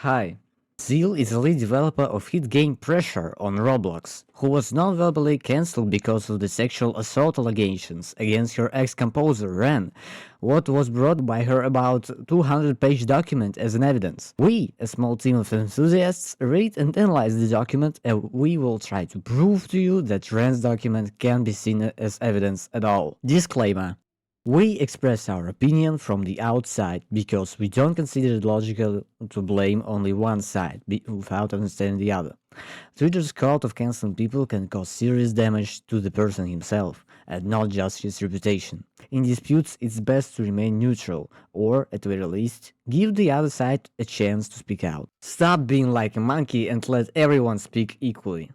Hi. Zeal is a lead developer of hit game Pressure on Roblox, who was non-verbally cancelled because of the sexual assault allegations against her ex-composer Ren, what was brought by her about 200-page document as an evidence. We, a small team of enthusiasts, read and analyze the document, and we will try to prove to you that Ren's document can be seen as evidence at all. Disclaimer. We express our opinion from the outside because we don't consider it logical to blame only one side without understanding the other. Twitter's cult of canceling people can cause serious damage to the person himself, and not just his reputation. In disputes, it's best to remain neutral, or, at the very least, give the other side a chance to speak out. Stop being like a monkey and let everyone speak equally.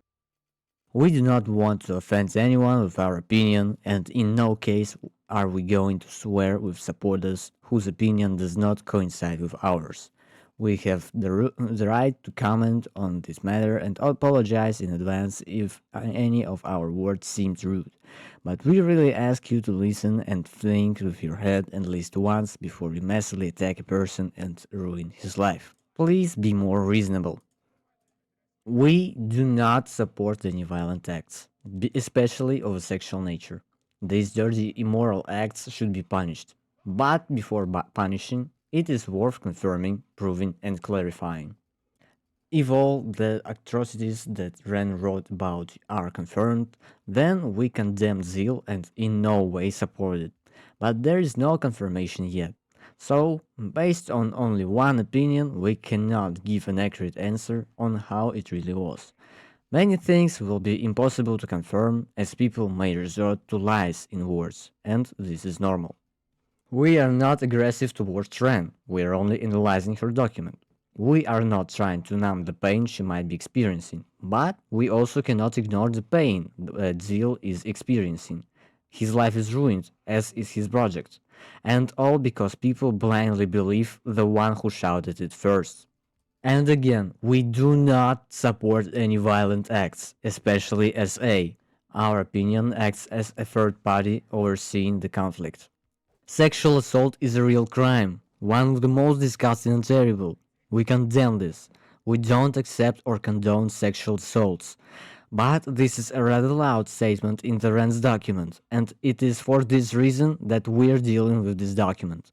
We do not want to offend anyone with our opinion, and in no case are we going to swear with supporters whose opinion does not coincide with ours. We have the right to comment on this matter and apologize in advance if any of our words seemed rude, but we really ask you to listen and think with your head at least once before you massively attack a person and ruin his life. Please be more reasonable. We do not support any violent acts, especially of a sexual nature. These dirty, immoral acts should be punished. But before punishing, it is worth confirming, proving, and clarifying. If all the atrocities that Ren wrote about are confirmed, then we condemn Zeal and in no way support it. But there is no confirmation yet. So, based on only one opinion, we cannot give an accurate answer on how it really was. Many things will be impossible to confirm, as people may resort to lies in words, and this is normal. We are not aggressive towards Ren, we are only analyzing her document. We are not trying to numb the pain she might be experiencing, but we also cannot ignore the pain that Zeal is experiencing. His life is ruined, as is his project, and all because people blindly believe the one who shouted it first. And again, we do not support any violent acts, especially SA. Our opinion acts as a third party overseeing the conflict. Sexual assault is a real crime, one of the most disgusting and terrible. We condemn this. We don't accept or condone sexual assaults. But this is a rather loud statement in the Ren's document, and it is for this reason that we're dealing with this document.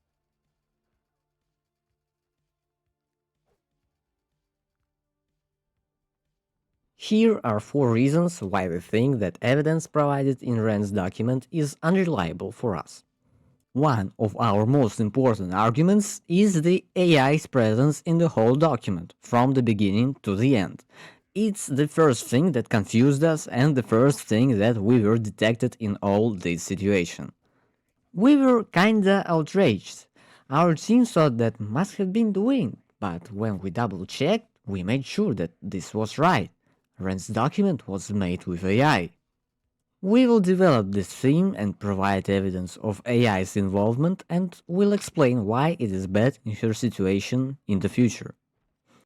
Here are 4 reasons why we think that evidence provided in Ren's document is unreliable for us. One of our most important arguments is the AI's presence in the whole document, from the beginning to the end. It's the first thing that confused us and the first thing that we were detected in all this situation. We were kinda outraged. Our team thought that must have been the wind, but when we double checked, we made sure that this was right. Ren's document was made with AI. We will develop this theme and provide evidence of AI's involvement, and will explain why it is bad in her situation in the future.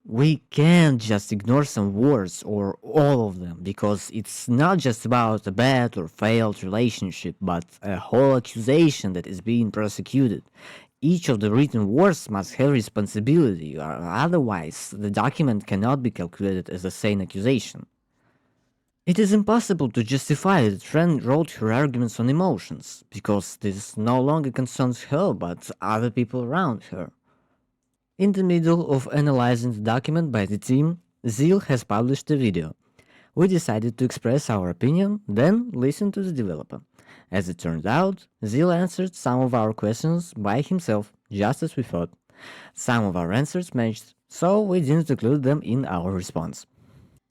We can't just ignore some words or all of them, because it's not just about a bad or failed relationship, but a whole accusation that is being prosecuted. Each of the written words must have responsibility, or otherwise the document cannot be calculated as a sane accusation. It is impossible to justify that Ren wrote her arguments on emotions, because this no longer concerns her but other people around her. In the middle of analyzing the document by the team, Zeal has published a video. We decided to express our opinion, then listen to the developer. As it turned out, Zeal answered some of our questions by himself, just as we thought. Some of our answers matched, so we didn't include them in our response.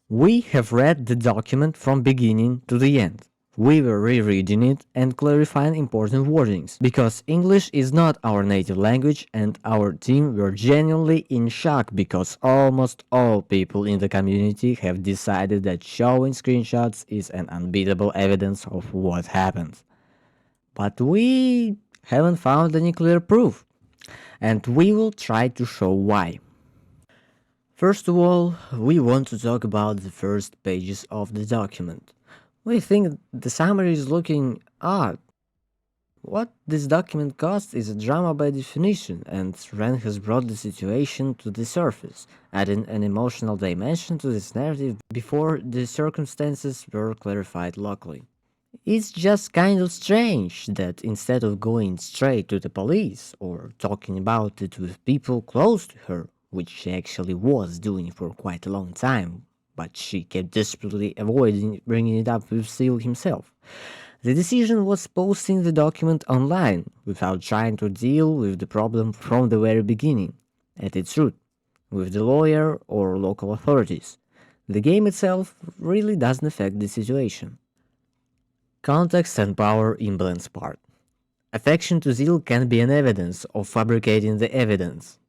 We have read the document from beginning to the end. We were rereading it and clarifying important wordings, because English is not our native language and our team were genuinely in shock because almost all people in the community have decided that showing screenshots is an unbeatable evidence of what happened. But we haven't found any clear proof, and we will try to show why. First of all, we want to talk about the first pages of the document. We think the summary is looking odd. What this document caused is a drama by definition, and Ren has brought the situation to the surface, adding an emotional dimension to this narrative before the circumstances were clarified locally. It's just kind of strange that instead of going straight to the police or talking about it with people close to her, which she actually was doing for quite a long time, but she kept desperately avoiding bringing it up with Seal himself. The decision was posting the document online without trying to deal with the problem from the very beginning, at its root, with the lawyer or local authorities. The game itself really doesn't affect the situation. Context and power imbalance part. Affection to zeal can be an evidence of fabricating the evidence.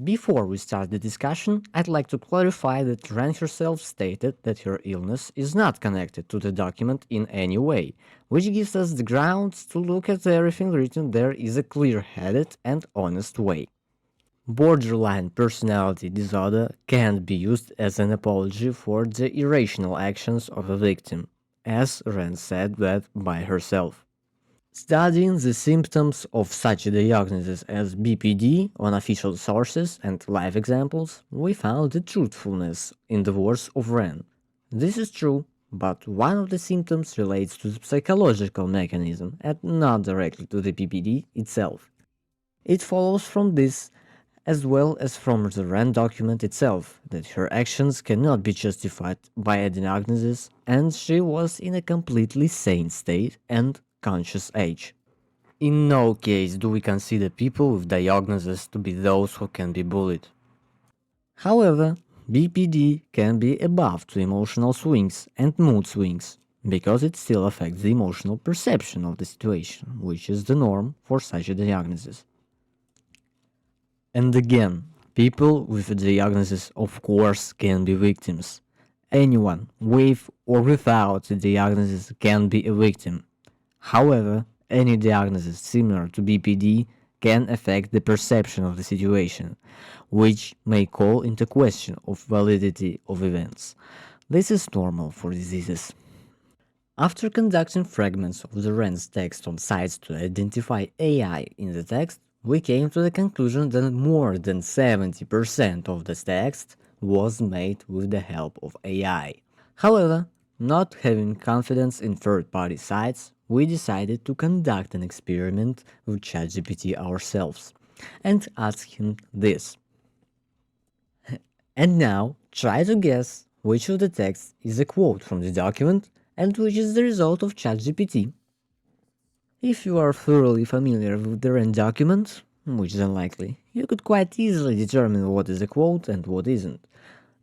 Before we start the discussion, I'd like to clarify that Ren herself stated that her illness is not connected to the document in any way, which gives us the grounds to look at everything written there is a clear-headed and honest way. Borderline personality disorder can't be used as an apology for the irrational actions of a victim, as Ren said that by herself. Studying the symptoms of such a diagnosis as BPD on official sources and live examples, we found the truthfulness in the words of Ren. This is true, but one of the symptoms relates to the psychological mechanism and not directly to the BPD itself. It follows from this, as well as from the Ren document itself, that her actions cannot be justified by a diagnosis and she was in a completely sane state and conscious age. In no case do we consider people with diagnoses to be those who can be bullied. However, BPD can be above to emotional swings and mood swings, because it still affects the emotional perception of the situation, which is the norm for such a diagnosis. And again, people with a diagnosis of course can be victims. Anyone with or without a diagnosis can be a victim. However, any diagnosis similar to BPD can affect the perception of the situation, which may call into question of validity of events. This is normal for diseases. After conducting fragments of the Ren's text on sites to identify AI in the text, we came to the conclusion that more than 70% of the text was made with the help of AI. However, not having confidence in third-party sites, we decided to conduct an experiment with ChatGPT ourselves and ask him this. And now, try to guess which of the texts is a quote from the document and which is the result of ChatGPT. If you are thoroughly familiar with the Ren document, which is unlikely, you could quite easily determine what is a quote and what isn't.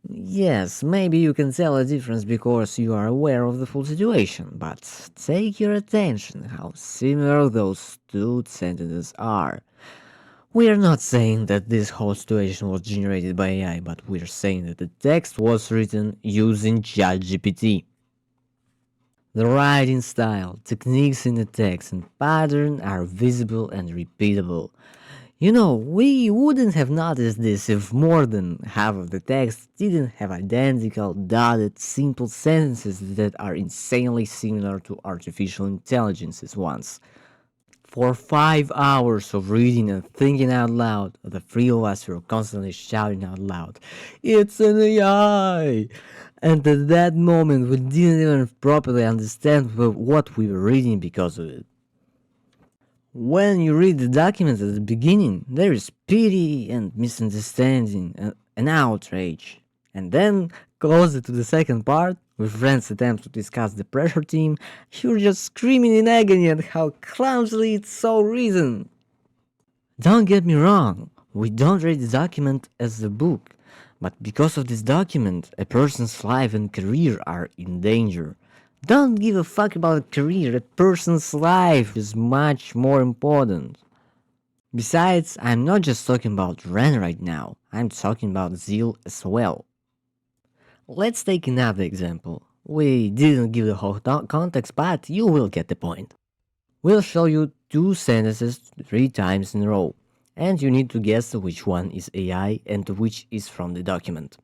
Yes, maybe you can tell a difference because you are aware of the full situation, but take your attention how similar those two sentences are. We are not saying that this whole situation was generated by AI, but we are saying that the text was written using ChatGPT. The writing style, techniques in the text, and pattern are visible and repeatable. You know, we wouldn't have noticed this if more than half of the text didn't have identical, dotted, simple sentences that are insanely similar to artificial intelligence's ones. For 5 hours of reading and thinking out loud, the three of us were constantly shouting out loud, "It's an AI!" And at that moment, we didn't even properly understand what we were reading because of it. When you read the document at the beginning, there is pity and misunderstanding and outrage. And then, closer to the second part, with Ren's attempt to discuss the pressure team, you're just screaming in agony at how clumsily it's so written. Don't get me wrong, we don't read the document as a book, but because of this document, a person's life and career are in danger. Don't give a fuck about a career, a person's life is much more important. Besides, I'm not just talking about Ren right now, I'm talking about Zeal as well. Let's take another example. We didn't give the whole context, but you will get the point. We'll show you two sentences 3 times in a row, and you need to guess which one is AI and which is from the document.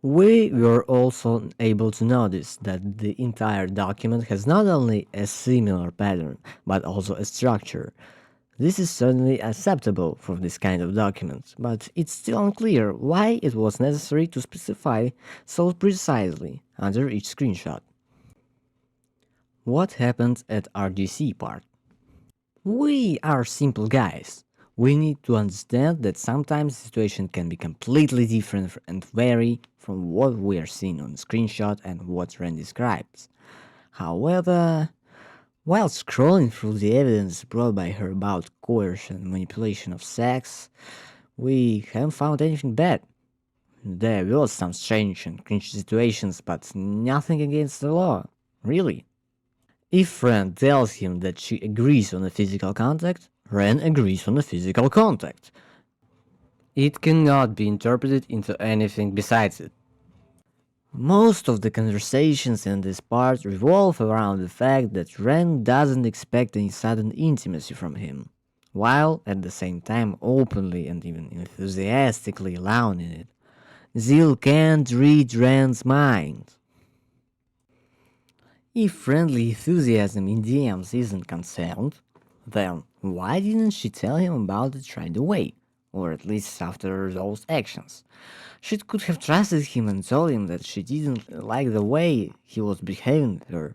We were also able to notice that the entire document has not only a similar pattern, but also a structure. This is certainly acceptable for this kind of document, but it's still unclear why it was necessary to specify so precisely under each screenshot. What happened at RDC part? We are simple guys. We need to understand that sometimes the situation can be completely different and vary from what we are seeing on the screenshot and what Ren describes. However, while scrolling through the evidence brought by her about coercion and manipulation of sex, we haven't found anything bad. There was some strange and cringe situations, but nothing against the law, really. If Ren tells him that she agrees on a physical contact, Ren agrees on a physical contact. It cannot be interpreted into anything besides it. Most of the conversations in this part revolve around the fact that Ren doesn't expect any sudden intimacy from him, while at the same time openly and even enthusiastically allowing it. Zeal can't read Ren's mind. If friendly enthusiasm in DMs isn't concerned, then why didn't she tell him about it right away? Or at least after those actions? She could have trusted him and told him that she didn't like the way he was behaving with her.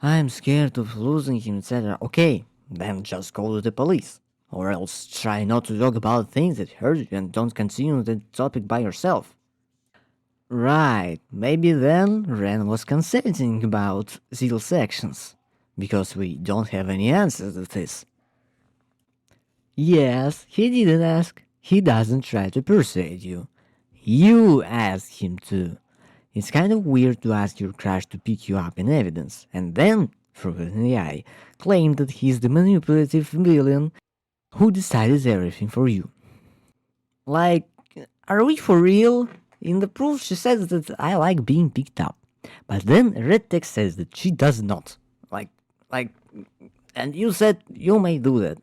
I'm scared of losing him, etc. Okay, then just call the police. Or else try not to talk about things that hurt you and don't continue the topic by yourself. Right, maybe then Ren was consenting about Zeal's actions, because we don't have any answers to this. Yes, he didn't ask. He doesn't try to persuade you. You asked him to. It's kind of weird to ask your crush to pick you up in evidence, and then, through an AI, claim that he's the manipulative villain who decided everything for you. Like, are we for real? In the proof, she says that I like being picked up. But then red text says that she does not. Like, and you said you may do that.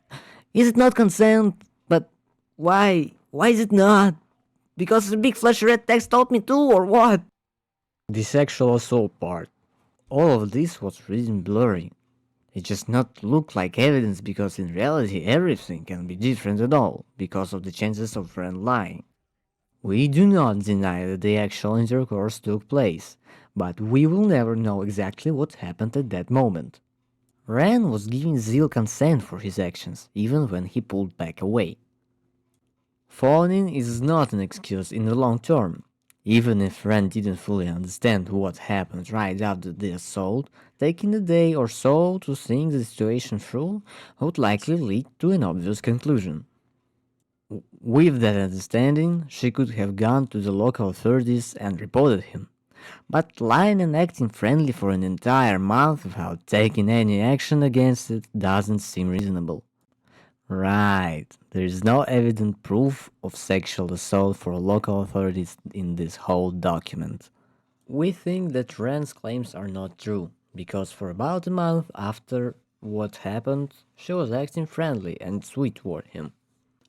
Is it not consent? But why? Why is it not? Because the big flash red text told me to, or what? The sexual assault part. All of this was written blurry. It just not look like evidence because in reality everything can be different at all because of the chances of friend lying. We do not deny that the actual intercourse took place, but we will never know exactly what happened at that moment. Ren was giving Zeal consent for his actions, even when he pulled back away. Phoning is not an excuse in the long term. Even if Ren didn't fully understand what happened right after the assault, taking a day or so to think the situation through would likely lead to an obvious conclusion. With that understanding, she could have gone to the local authorities and reported him. But lying and acting friendly for an entire month without taking any action against it doesn't seem reasonable. Right, there is no evident proof of sexual assault for local authorities in this whole document. We think that Ren's claims are not true, because for about a month after what happened, she was acting friendly and sweet toward him.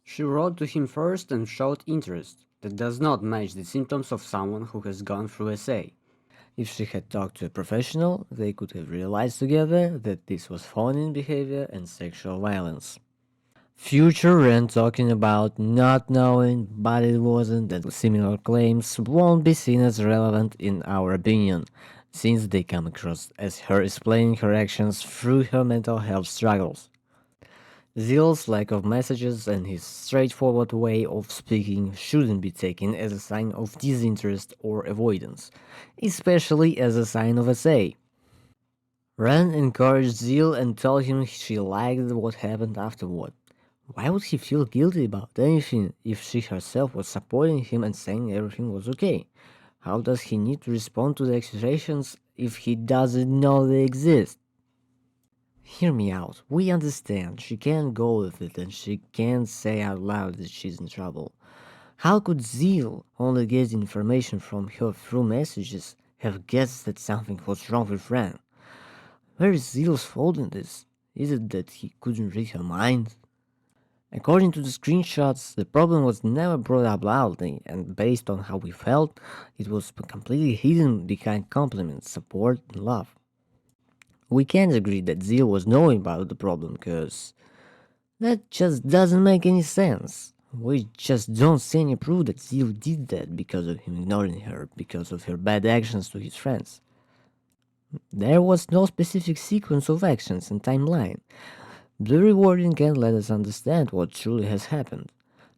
She wrote to him first and showed interest. That does not match the symptoms of someone who has gone through SA. If she had talked to a professional, they could have realized together that this was phoning behavior and sexual violence. Future Ren talking about not knowing, but it wasn't, and similar claims won't be seen as relevant in our opinion, since they come across as her explaining her actions through her mental health struggles. Zeal's lack of messages and his straightforward way of speaking shouldn't be taken as a sign of disinterest or avoidance, especially as a sign of SA. Ren encouraged Zeal and told him she liked what happened afterward. Why would he feel guilty about anything if she herself was supporting him and saying everything was okay? How does he need to respond to the accusations if he doesn't know they exist? Hear me out. We understand. She can't go with it and she can't say out loud that she's in trouble. How could Zeal, only getting information from her through messages, have guessed that something was wrong with Ren? Where is Zeal's fault in this? Is it that he couldn't read her mind? According to the screenshots, the problem was never brought up loudly, and based on how we felt, it was completely hidden behind compliments, support, and love. We can't agree that Zeal was knowing about the problem, cause that just doesn't make any sense. We just don't see any proof that Zeal did that because of him ignoring her, because of her bad actions to his friends. There was no specific sequence of actions and timeline. The rewarding can let us understand what truly has happened.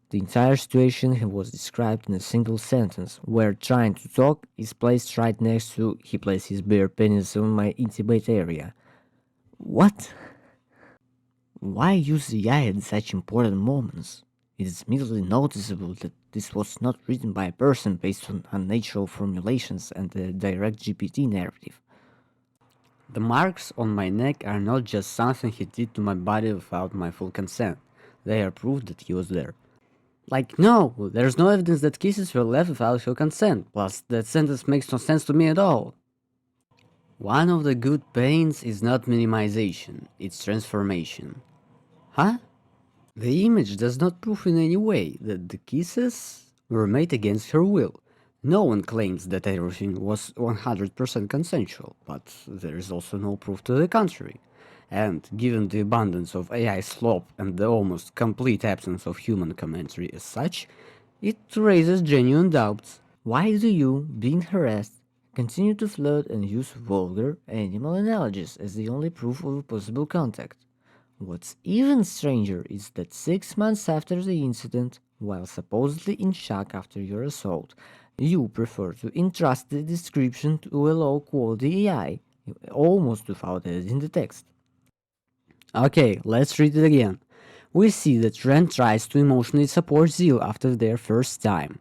The entire situation was described in a single sentence, where trying to talk is placed right next to he placed his bare penis on my intimate area. What? Why use the AI at such important moments? It is immediately noticeable that this was not written by a person based on unnatural formulations and a direct GPT narrative. The marks on my neck are not just something he did to my body without my full consent. They are proof that he was there. Like, no, there's no evidence that kisses were left without your consent, plus that sentence makes no sense to me at all. One of the good pains is not minimization, it's transformation. Huh? The image does not prove in any way that the kisses were made against her will. No one claims that everything was 100% consensual, but there is also no proof to the contrary. And given the abundance of AI slop and the almost complete absence of human commentary as such, it raises genuine doubts. Why do you, being harassed, continue to flirt and use vulgar animal analogies as the only proof of a possible contact? What's even stranger is that 6 months after the incident, while supposedly in shock after your assault, you prefer to entrust the description to a low quality AI, almost without editing the text. Okay, let's read it again. We see that Ren tries to emotionally support Zeal after their first time.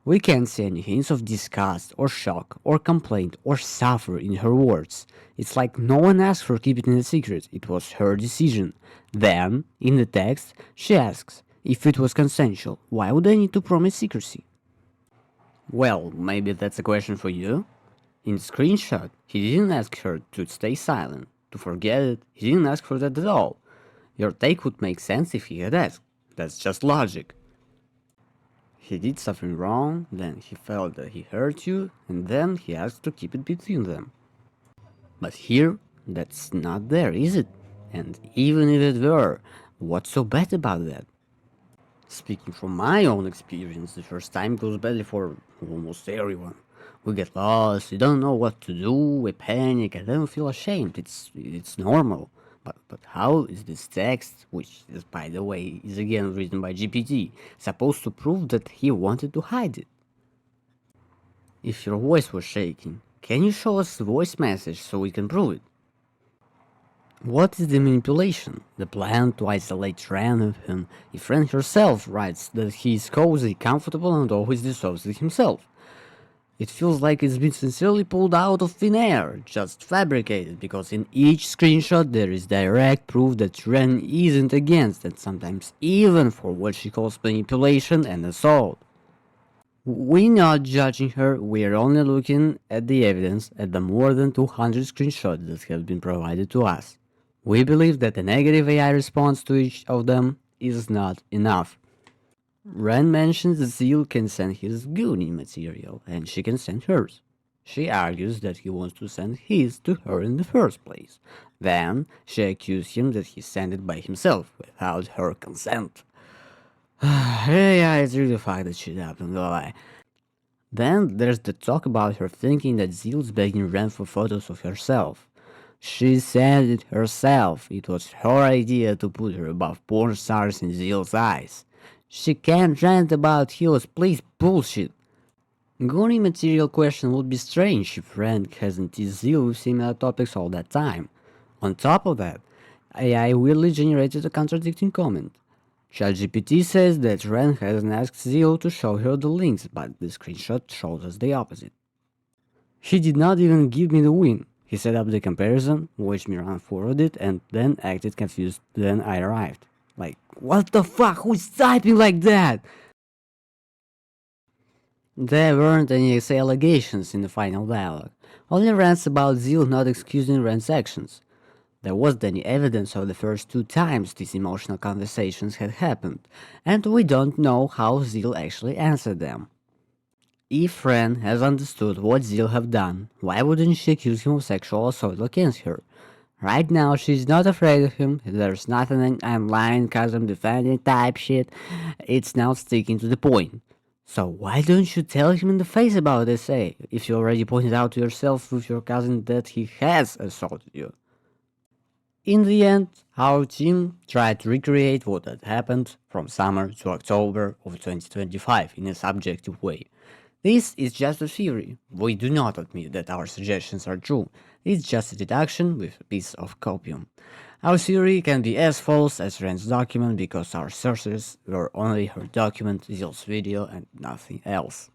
We can't see any hints of disgust or shock or complaint or suffer in her words. It's like no one asked her to keep it in a secret, it was her decision. Then, in the text, she asks, if it was consensual, why would I need to promise secrecy? Well, maybe that's a question for you? In the screenshot, he didn't ask her to stay silent, to forget it, he didn't ask for that at all. Your take would make sense if he had asked. That's just logic. He did something wrong, then he felt that he hurt you, and then he asked to keep it between them. But here, that's not there, is it? And even if it were, what's so bad about that? Speaking from my own experience, the first time goes badly for almost everyone. We get lost, we don't know what to do, we panic, and then we feel ashamed. It's normal. But how is this text, which is, by the way, is again written by GPT, supposed to prove that he wanted to hide it? If your voice was shaking, can you show us the voice message so we can prove it? What is the manipulation? The plan to isolate Ren of him if Ren herself writes that he is cozy, comfortable, and always dissolves it himself. It feels like it's been sincerely pulled out of thin air, just fabricated, because in each screenshot there is direct proof that Ren isn't against and sometimes even for what she calls manipulation and assault. We're not judging her, we're only looking at the evidence at the more than 200 screenshots that have been provided to us. We believe that a negative AI response to each of them is not enough. Ren mentions Zeal can send his Goonie material, and she can send hers. She argues that he wants to send his to her in the first place. Then, she accuses him that he sent it by himself, without her consent. AI is really fucked that shit up, don't lie. Then there's the talk about her thinking that Zeal's begging Ren for photos of herself. She said it herself, it was her idea to put her above porn stars in Zeal's eyes. She can't rant about Hill's please bullshit. Goni material question would be strange if Ren hasn't teased Zeal with similar topics all that time. On top of that, AI weirdly generated a contradicting comment. ChatGPT says that Ren hasn't asked Zeal to show her the links, but the screenshot shows us the opposite. He did not even give me the win. He set up the comparison, watched me run forward it, and then acted confused. Then I arrived. Like, what the fuck? Who's typing like that? There weren't any allegations in the final dialogue, only rants about Zeal not excusing Ren's actions. There wasn't any evidence of the first two times these emotional conversations had happened, and we don't know how Zeal actually answered them. If Ren has understood what Zeal have done, why wouldn't she accuse him of sexual assault against her? Right now, she's not afraid of him. There's nothing I'm lying cause I'm defending type shit. It's now sticking to the point. So why don't you tell him in the face about this, if you already pointed out to yourself with your cousin that he has assaulted you? In the end, our team tried to recreate what had happened from summer to October of 2025 in a subjective way. This is just a theory. We do not admit that our suggestions are true. It's just a deduction with a piece of copium. Our theory can be as false as Ren's document because our sources were only her document, Zeal's video, and nothing else.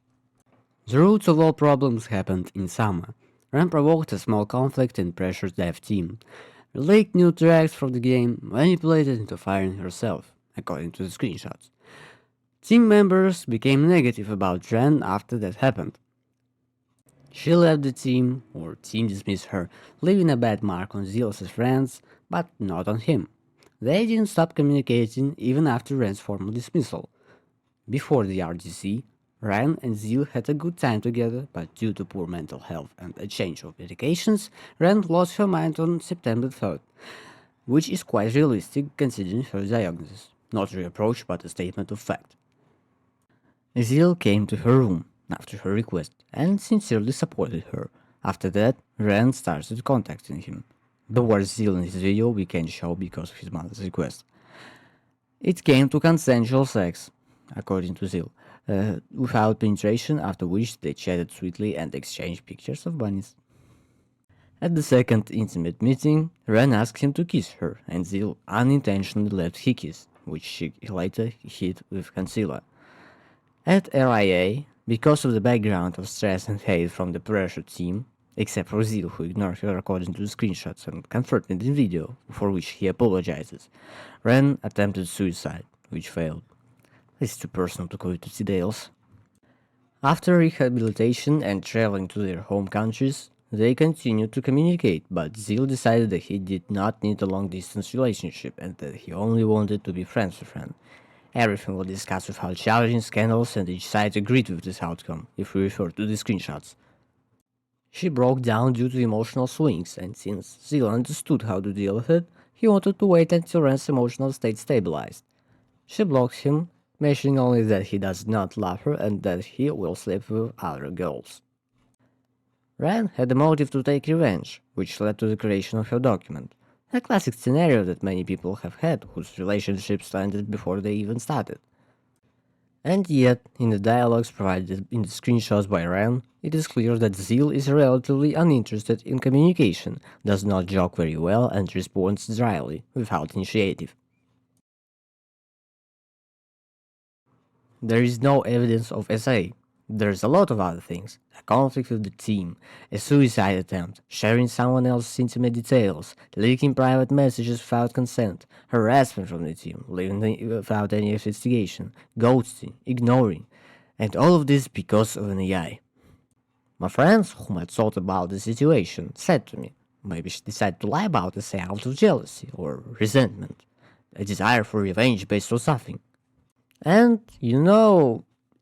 The roots of all problems happened in summer. Ren provoked a small conflict and pressured the Dev team. Leaked new tracks from the game, manipulated into firing herself, according to the screenshots. Team members became negative about Ren after that happened. She left the team, or team dismissed her, leaving a bad mark on Zeal's friends, but not on him. They didn't stop communicating even after Ren's formal dismissal. Before the RDC, Ren and Zeal had a good time together, but due to poor mental health and a change of medications, Ren lost her mind on September 3rd, which is quite realistic considering her diagnosis. Not a reproach, but a statement of fact. Zeal came to her room after her request and sincerely supported her. After that, Ren started contacting him. The word Zeal in his video we can't show because of his mother's request. It came to consensual sex, according to Zeal, without penetration, after which they chatted sweetly and exchanged pictures of bunnies. At the second intimate meeting, Ren asked him to kiss her, and Zeal unintentionally let he kiss, which she later hid with concealer. At RIA, because of the background of stress and hate from the pressure team, except for Zeal who ignored her according to the screenshots and confirmed in the video, for which he apologizes, Ren attempted suicide, which failed. It's too personal to go into details. After rehabilitation and traveling to their home countries, they continued to communicate, but Zeal decided that he did not need a long-distance relationship and that he only wanted to be friends with Ren. Everything was discussed without challenging scandals, and each side agreed with this outcome, if we refer to the screenshots. She broke down due to emotional swings, and since Zeal understood how to deal with it, he wanted to wait until Ren's emotional state stabilized. She blocked him, mentioning only that he does not love her and that he will sleep with other girls. Ren had a motive to take revenge, which led to the creation of her document. A classic scenario that many people have had whose relationships ended before they even started. And yet, in the dialogues provided in the screenshots by Ren, it is clear that Zeal is relatively uninterested in communication, does not joke very well, and responds dryly, without initiative. There is no evidence of SA. There's a lot of other things. A conflict with the team, a suicide attempt, sharing someone else's intimate details, leaking private messages without consent, harassment from the team, leaving without any investigation, ghosting, ignoring, and all of this because of an AI. My friends, whom had thought about the situation, said to me, maybe she decided to lie about SA out of jealousy or resentment, a desire for revenge based on something. And,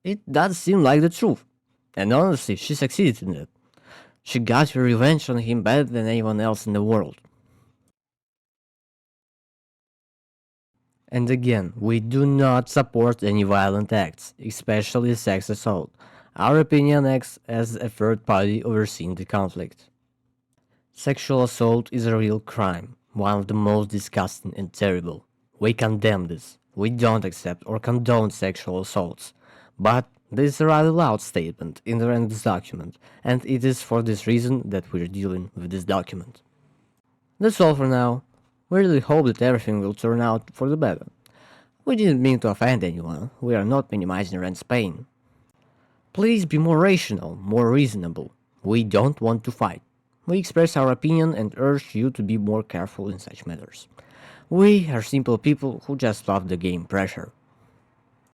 it does seem like the truth. And honestly, she succeeded in it. She got her revenge on him better than anyone else in the world. And again, we do not support any violent acts, especially sex assault. Our opinion acts as a third party overseeing the conflict. Sexual assault is a real crime, one of the most disgusting and terrible. We condemn this. We don't accept or condone sexual assaults. But this is a rather loud statement in the Ren's document, and it is for this reason that we're dealing with this document. That's all for now. We really hope that everything will turn out for the better. We didn't mean to offend anyone, we are not minimizing Ren's pain. Please be more rational, more reasonable. We don't want to fight. We express our opinion and urge you to be more careful in such matters. We are simple people who just love the game Pressure.